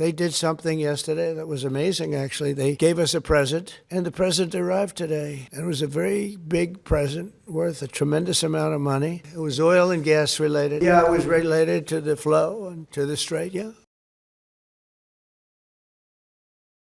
They did something yesterday that was amazing, actually. They gave us a present, and the present arrived today. And it was a very big present worth a tremendous amount of money. It was oil and gas related. Yeah, it was related to the flow and to the strait, yeah.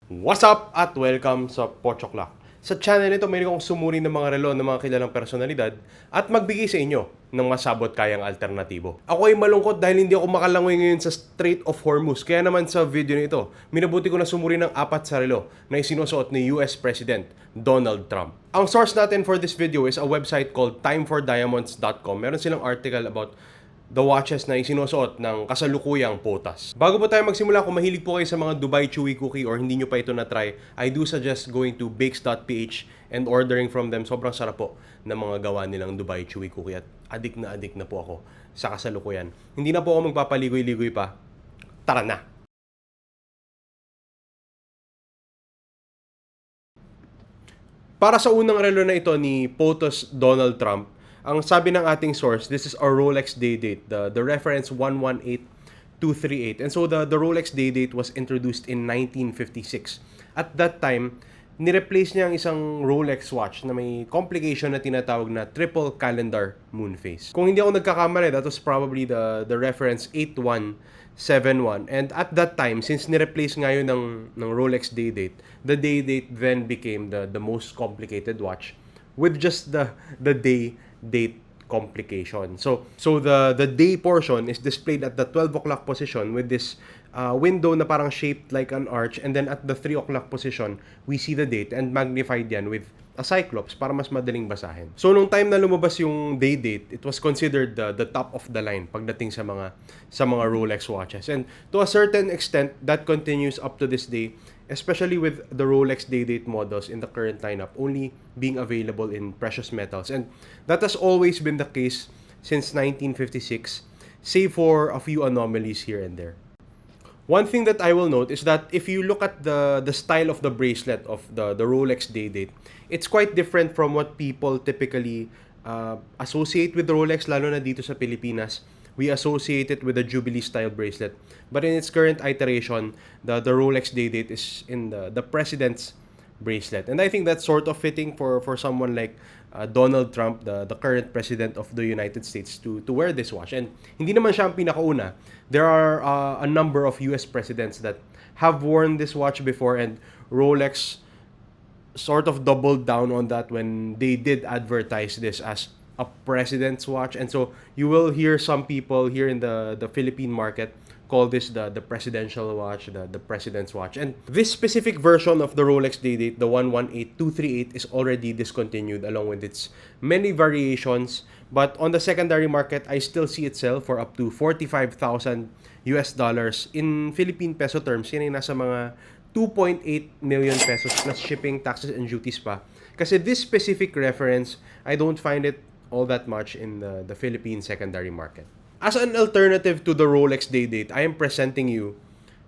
What's up at welcome sa Pochoklak. Sa channel nito, may kong sumuri ng mga relo ng mga kilalang personalidad at magbigay sa inyo ng masabot kayang alternatibo. Ako ay malungkot dahil hindi ako makalangoy ngayon sa Strait of Hormuz. Kaya naman sa video nito, minabuti ko na sumuri ng 4 sa relo na isinusuot ni US President Donald Trump. Ang source natin for this video is a website called timefordiamonds.com. Meron silang article about the watches na isinusuot ng kasalukuyang potas. Bago po tayo magsimula, kung mahilig po kayo sa mga Dubai Chewy Cookie or hindi nyo pa ito na-try, I do suggest going to bakes.ph and ordering from them. Sobrang sarap po ng mga gawa nilang Dubai Chewy Cookie at adik na po ako sa kasalukuyan. Hindi na po ako magpapaligoy-ligoy pa. Tara na! Para sa unang relo na ito ni POTUS Donald Trump, ang sabi ng ating source, this is our Rolex day date, the reference 118238. And so the Rolex day date was introduced in 1956. At that time, nireplace niya ang isang Rolex watch na may complication na tinatawag na triple calendar moon phase. Kung hindi ako nagkakamali, that was probably the reference 8171. And at that time, since nireplace nga yun ng Rolex day date, the day date then became the most complicated watch with just the day date complication. So the day portion is displayed at the 12 o'clock position with this window na parang shaped like an arch, and then at the 3 o'clock position, we see the date and magnified yan with a cyclops para mas madaling basahin. So nung time na lumabas yung day date, it was considered the top of the line pagdating sa mga Rolex watches. And to a certain extent, that continues up to this day, especially with the Rolex day date models in the current lineup only being available in precious metals. And that has always been the case since 1956, save for a few anomalies here and there. One thing that I will note is that if you look at the style of the bracelet of the Rolex day date, it's quite different from what people typically associate with Rolex, lalo na dito sa Pilipinas. We associate it with the Jubilee style bracelet. But in its current iteration, the Rolex day date is in the president's bracelet. And I think that's sort of fitting for someone like Donald Trump, the current president of the United States, to wear this watch. And hindi naman siya ang pinakauna. There are a number of US presidents that have worn this watch before, and Rolex sort of doubled down on that when they did advertise this as a president's watch. And so you will hear some people here in the Philippine market call this the presidential watch, the president's watch. And this specific version of the Rolex day date, the 118238, is already discontinued along with its many variations. But on the secondary market, I still see it sell for up to $45,000 in Philippine peso terms. Yan ay nasa mga 2.8 million pesos plus shipping, taxes, and duties pa. Kasi this specific reference, I don't find it all that much in the Philippine secondary market. As an alternative to the Rolex day date, I am presenting you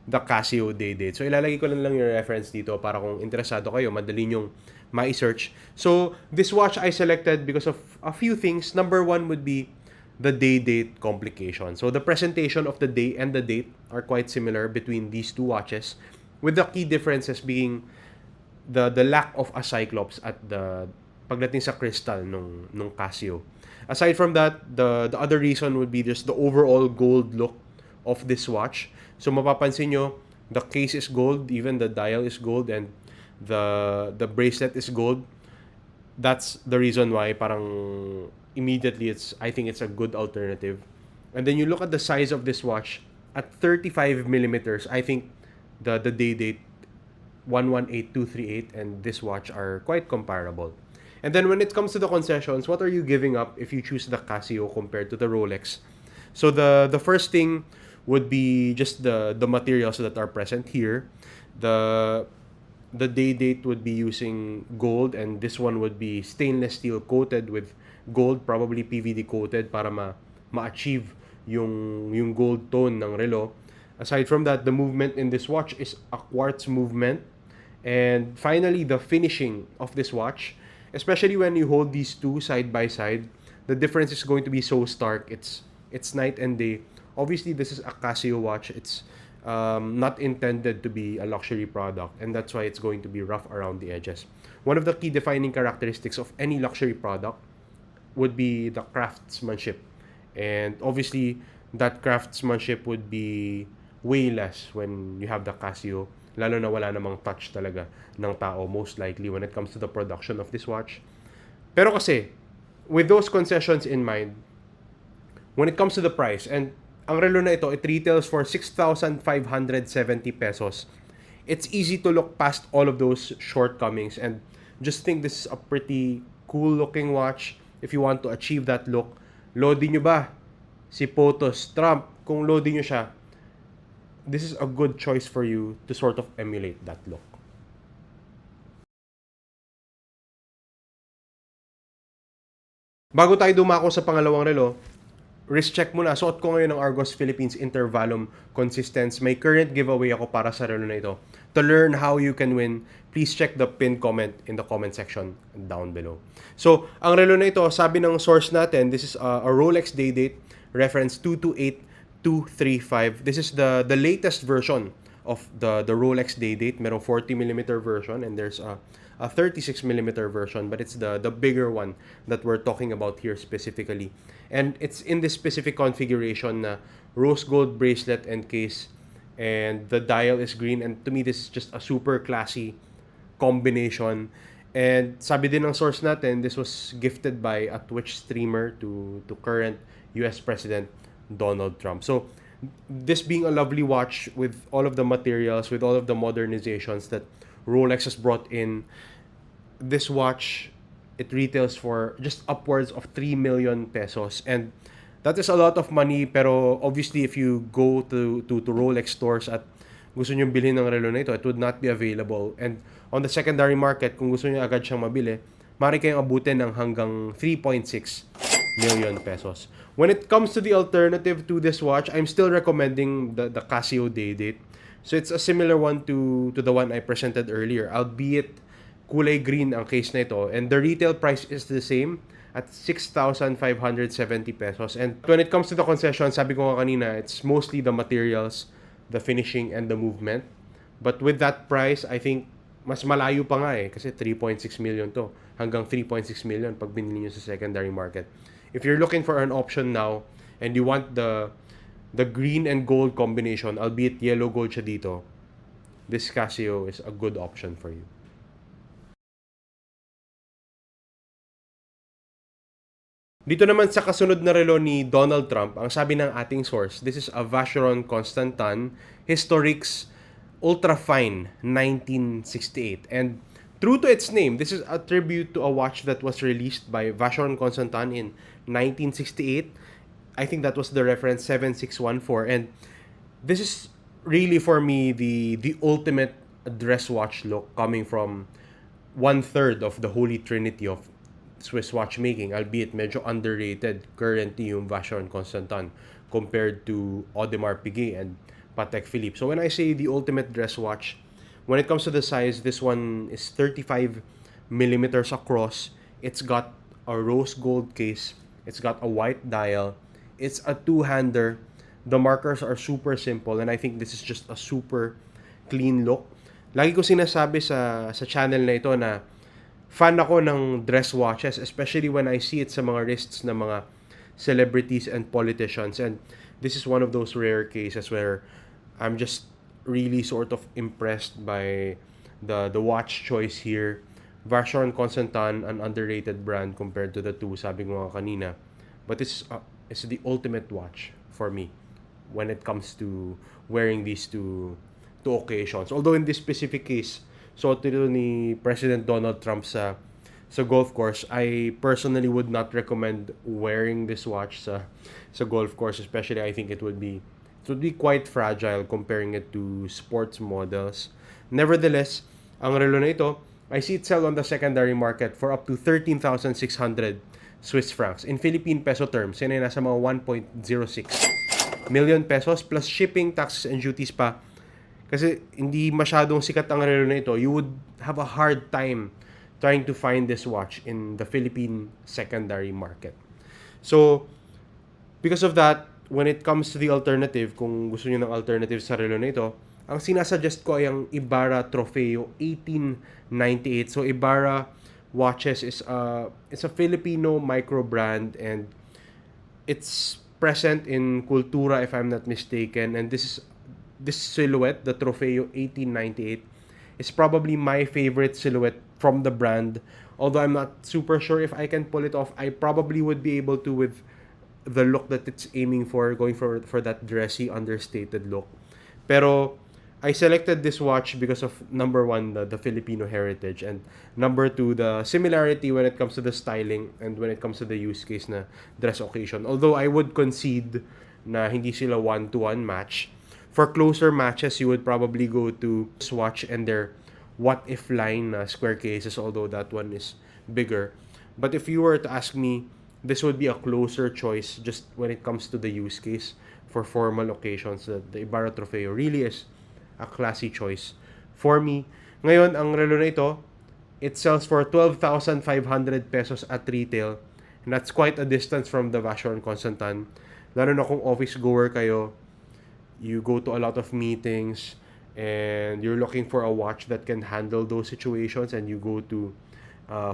the Casio day date. So ilalagay ko lang yung reference dito para kung interesado kayo, madali nyong ma-search. So this watch I selected because of a few things. Number one would be the day date complication. So the presentation of the day and the date are quite similar between these two watches, with the key differences being the lack of a cyclops at the pagdating sa crystal nung Casio. Aside from that, the other reason would be just the overall gold look of this watch. So mapapansin nyo, the case is gold, even the dial is gold, and the bracelet is gold. That's the reason why parang immediately I think it's a good alternative. And then you look at the size of this watch at 35 millimeters. I think the day date 118238 and this watch are quite comparable. And then when it comes to the concessions, what are you giving up if you choose the Casio compared to the Rolex? So the first thing would be just the materials that are present here. The day date would be using gold, and this one would be stainless steel coated with gold, probably PVD coated para ma-achieve yung gold tone ng relo. Aside from that, the movement in this watch is a quartz movement. And finally, the finishing of this watch, especially when you hold these two side by side, the difference is going to be so stark. It's night and day. Obviously, this is a Casio watch. It's not intended to be a luxury product, and that's why it's going to be rough around the edges. One of the key defining characteristics of any luxury product would be the craftsmanship. And obviously, that craftsmanship would be way less when you have the Casio, lalo na wala namang touch talaga ng tao, most likely, when it comes to the production of this watch. Pero kasi, with those concessions in mind, when it comes to the price, and ang relo na ito, it retails for 6,570 pesos. It's easy to look past all of those shortcomings and just think this is a pretty cool looking watch if you want to achieve that look. Lodi nyo ba si POTOS Trump? Kung lodi nyo siya, this is a good choice for you to sort of emulate that look. Bago tayo dumako sa pangalawang relo, wrist check muna. Suot ko ngayon ng Argos Philippines Intervalum Consistence. May current giveaway ako para sa relo na ito. To learn how you can win, please check the pinned comment in the comment section down below. So, ang relo na ito, sabi ng source natin, this is a Rolex day date, reference 228235. This is the latest version of the Rolex day date. Merong 40mm version and there's a 36mm version, but it's the bigger one that we're talking about here specifically. And it's in this specific configuration na rose gold bracelet and case, and the dial is green, and to me this is just a super classy combination. And sabi din ng source natin, this was gifted by a Twitch streamer to current US President Donald Trump. So this being a lovely watch with all of the materials, with all of the modernizations that Rolex has brought in, this watch, it retails for just upwards of 3 million pesos. And that is a lot of money, pero obviously if you go to Rolex stores at gusto nyo bilhin ng relo na ito, it would not be available. And on the secondary market, kung gusto nyo agad siyang mabili, maaari kayong abutin ng hanggang 3.6 million pesos. When it comes to the alternative to this watch, I'm still recommending the Casio Day Date. So it's a similar one to the one I presented earlier, albeit kulay green ang case na ito, and the retail price is the same at 6,570 pesos. And when it comes to the concession, sabi ko nga kanina, it's mostly the materials, the finishing, and the movement. But with that price, I think mas malayo pa nga kasi 3.6 million to, hanggang 3.6 million pag binili nyo sa secondary market. If you're looking for an option now and you want the green and gold combination, albeit yellow gold siya dito, this Casio is a good option for you. Dito naman sa kasunod na relo ni Donald Trump, ang sabi ng ating source, this is a Vacheron Constantin Historiques Ultra Fine 1968. And true to its name, this is a tribute to a watch that was released by Vacheron Constantin in 1968. I think that was the reference 7614. And this is really for me the ultimate dress watch look, coming from 1/3 of the holy trinity of Swiss watchmaking, albeit medyo underrated currently yung Vacheron Constantin compared to Audemars Piguet and Patek Philippe. So when I say the ultimate dress watch, when it comes to the size, this one is 35 millimeters across. It's got a rose gold case. It's got a white dial. It's a two-hander. The markers are super simple, and I think this is just a super clean look. Lagi ko sinasabi sa channel na ito na fan ako ng dress watches, especially when I see it sa mga wrists ng mga celebrities and politicians. And this is one of those rare cases where I'm just really sort of impressed by the watch choice here. Vacheron Constantin, an underrated brand compared to the two, sabi ko nga kanina. But this is the ultimate watch for me when it comes to wearing these two occasions. Although in this specific case, so ito ni President Donald Trump sa golf course, I personally would not recommend wearing this watch sa golf course, especially I think it would be quite fragile comparing it to sports models. Nevertheless, ang relo na ito, I see it sell on the secondary market for up to 13,600 Swiss francs. In Philippine peso terms, yan ay nasa mga 1.06 million pesos plus shipping, taxes, and duties pa. Kasi hindi masyadong sikat ang relo na ito. You would have a hard time trying to find this watch in the Philippine secondary market. So, because of that, when it comes to the alternative, kung gusto niyo ng alternative sa relo na ito, ang sinasuggest ko ay ang Ibarra Trofeo 1898. So Ibarra watches is it's a Filipino micro brand, and it's present in Cultura if I'm not mistaken, and this silhouette, the Trofeo 1898, is probably my favorite silhouette from the brand. Although I'm not super sure if I can pull it off, I probably would be able to with the look that it's aiming for, going for that dressy, understated look. Pero I selected this watch because of number one, the Filipino heritage, and number two, the similarity when it comes to the styling and when it comes to the use case na dress occasion. Although I would concede na hindi sila one-to-one match. For closer matches, you would probably go to Swatch and their What If line na square cases, although that one is bigger. But if you were to ask me, this would be a closer choice just when it comes to the use case for formal occasions. The Ibarra Trofeo really is a classy choice for me. Ngayon, ang relo na ito, it sells for 12,500 pesos at retail. And that's quite a distance from the Vacheron Constantin. Lalo na kung office goer kayo, you go to a lot of meetings, and you're looking for a watch that can handle those situations, and you go to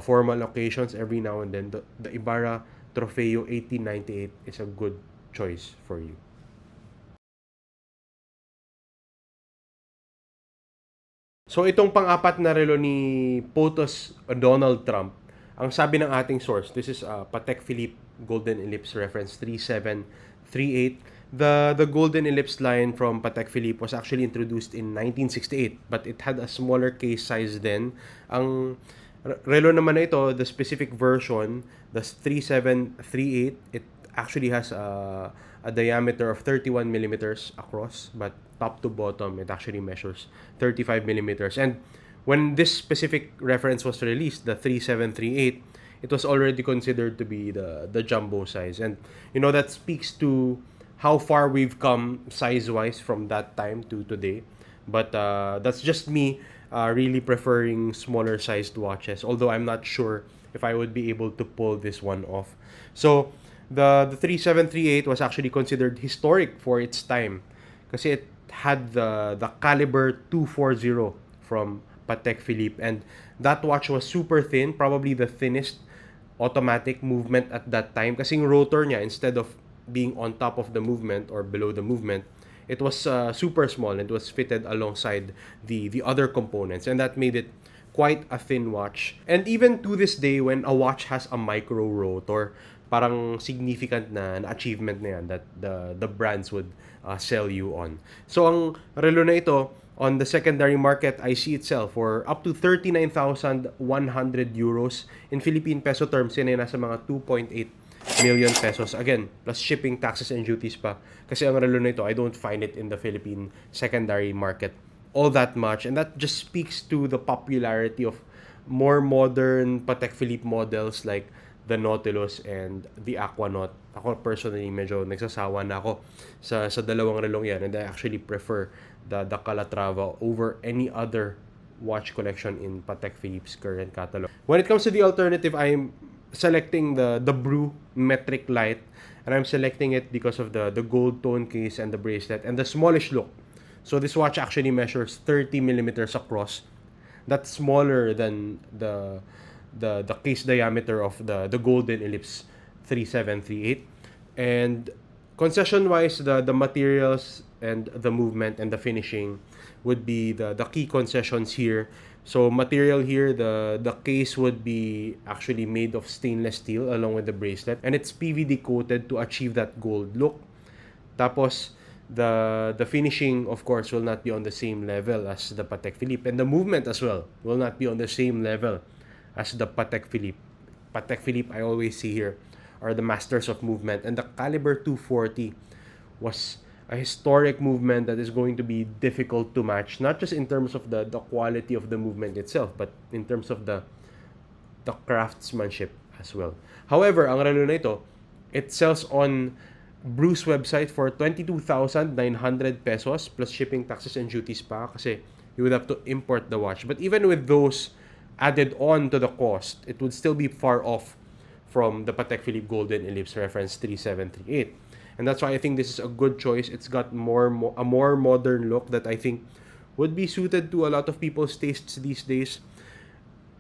formal occasions every now and then, the Ibarra Trofeo 1898 is a good choice for you. So itong pang-apat na relo ni POTOS Donald Trump, ang sabi ng ating source, this is Patek Philippe Golden Ellipse reference 3738. The Golden Ellipse line from Patek Philippe was actually introduced in 1968, but it had a smaller case size then. Ang relo naman na ito, the specific version, the 3738, it actually has a diameter of 31 millimeters across, but top to bottom, it actually measures 35 millimeters. And when this specific reference was released, the 3738, it was already considered to be the jumbo size. And, that speaks to how far we've come size-wise from that time to today. But that's just me really preferring smaller sized watches, although I'm not sure if I would be able to pull this one off. So, the 3738 was actually considered historic for its time kasi it had the caliber 240 from Patek Philippe, and that watch was super thin, probably the thinnest automatic movement at that time kasi yung rotor niya, instead of being on top of the movement or below the movement, it was super small, and it was fitted alongside the other components, and that made it quite a thin watch. And even to this day, when a watch has a micro rotor, parang significant na achievement na yan that the brands would sell you on. So ang relo na ito, on the secondary market, I see it sell for up to 39,100 euros. In Philippine peso terms, yan ay nasa mga 2.8 million pesos. Again, plus shipping, taxes, and duties pa. Kasi ang relo na ito, I don't find it in the Philippine secondary market all that much. And that just speaks to the popularity of more modern Patek Philippe models like the Nautilus and the Aquanaut. Ako personally, medyo nagsasawa na ako sa dalawang relong yan, and I actually prefer the Calatrava over any other watch collection in Patek Philippe's current catalog. When it comes to the alternative, I'm selecting the Bru Metric Light, and I'm selecting it because of the gold tone case and the bracelet and the smallish look. So this watch actually measures 30 millimeters across. That's smaller than the case diameter of the Golden Ellipse 3738. And concession wise, the materials and the movement and the finishing would be the key concessions here. So material here, the case would be actually made of stainless steel along with the bracelet, and it's PVD coated to achieve that gold look. Tapos the finishing, of course, will not be on the same level as the Patek Philippe, and the movement as well will not be on the same level as the Patek Philippe. Patek Philippe, I always see here, are the masters of movement, and the caliber 240 was a historic movement that is going to be difficult to match, not just in terms of the quality of the movement itself, but in terms of the craftsmanship as well. However, ang relo na ito, it sells on Bru's website for 22,900 pesos plus shipping, taxes, and duties pa kasi you would have to import the watch. But even with those added on to the cost, it would still be far off from the Patek Philippe Golden Ellipse reference 3738. And that's why I think this is a good choice. It's got a more modern look that I think would be suited to a lot of people's tastes these days.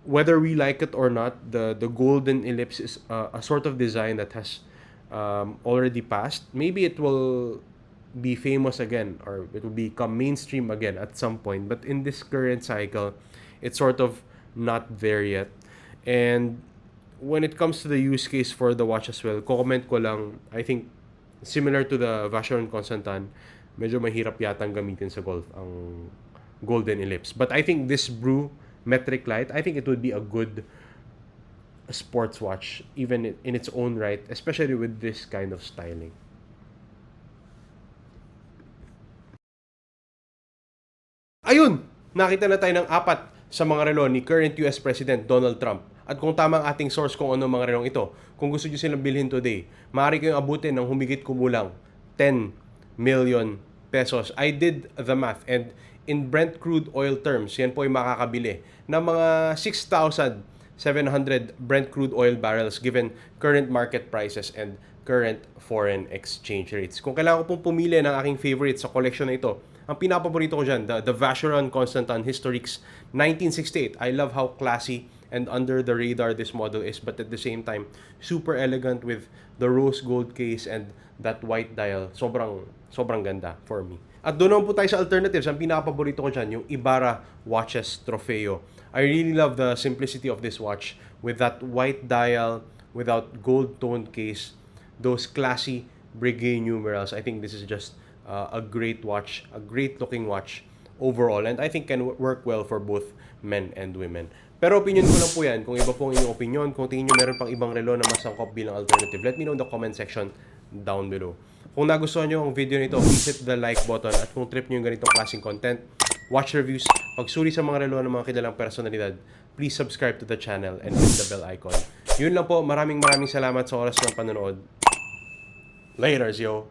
Whether we like it or not, the golden ellipse is a sort of design that has already passed. Maybe it will be famous again, or it will become mainstream again at some point. But in this current cycle, it's sort of not there yet. And when it comes to the use case for the watch as well, comment ko lang, I think similar to the Vacheron Constantin, medyo mahirap yatang gamitin sa golf ang golden ellipse. But I think this Brew metric light, I think it would be a good sports watch even in its own right, especially with this kind of styling. Ayun! Nakita na tayo ng 4 sa mga relo ni current US President Donald Trump. At kung tama ang ating source kung ano mga relong ito, kung gusto nyo silang bilhin today, maaari kayong abutin ng humigit kumulang 10 million pesos. I did the math, and in Brent crude oil terms, yan po ay makakabili ng mga 6,700 Brent crude oil barrels given current market prices and current foreign exchange rates. Kung kailangan ko pong pumili ng aking favorite sa collection na ito, ang pinapaborito ko dyan, the Vacheron Constantin Historiques 1968. I love how classy and under the radar this model is, but at the same time, super elegant with the rose gold case and that white dial. Sobrang ganda for me. At doon naman po tayo sa alternatives. Ang pinakapaborito ko dyan, yung Ibarra Watches Trofeo. I really love the simplicity of this watch with that white dial, without gold-toned case, those classy Breguet numerals. I think this is just a great watch, a great-looking watch overall, and I think can work well for both men and women. Pero opinion ko lang po yan. Kung iba po ang inyong opinion, kung tingin nyo meron pang ibang relo na mas angkop bilang alternative, let me know in the comment section down below. Kung nagustuhan nyo ang video nito, please hit the like button. At kung trip nyo yung ganitong klaseng content, watch reviews, pagsuri sa mga relo ng mga kilalang personalidad, please subscribe to the channel and hit the bell icon. Yun lang po. Maraming salamat sa oras ng panonood. Laters, yo!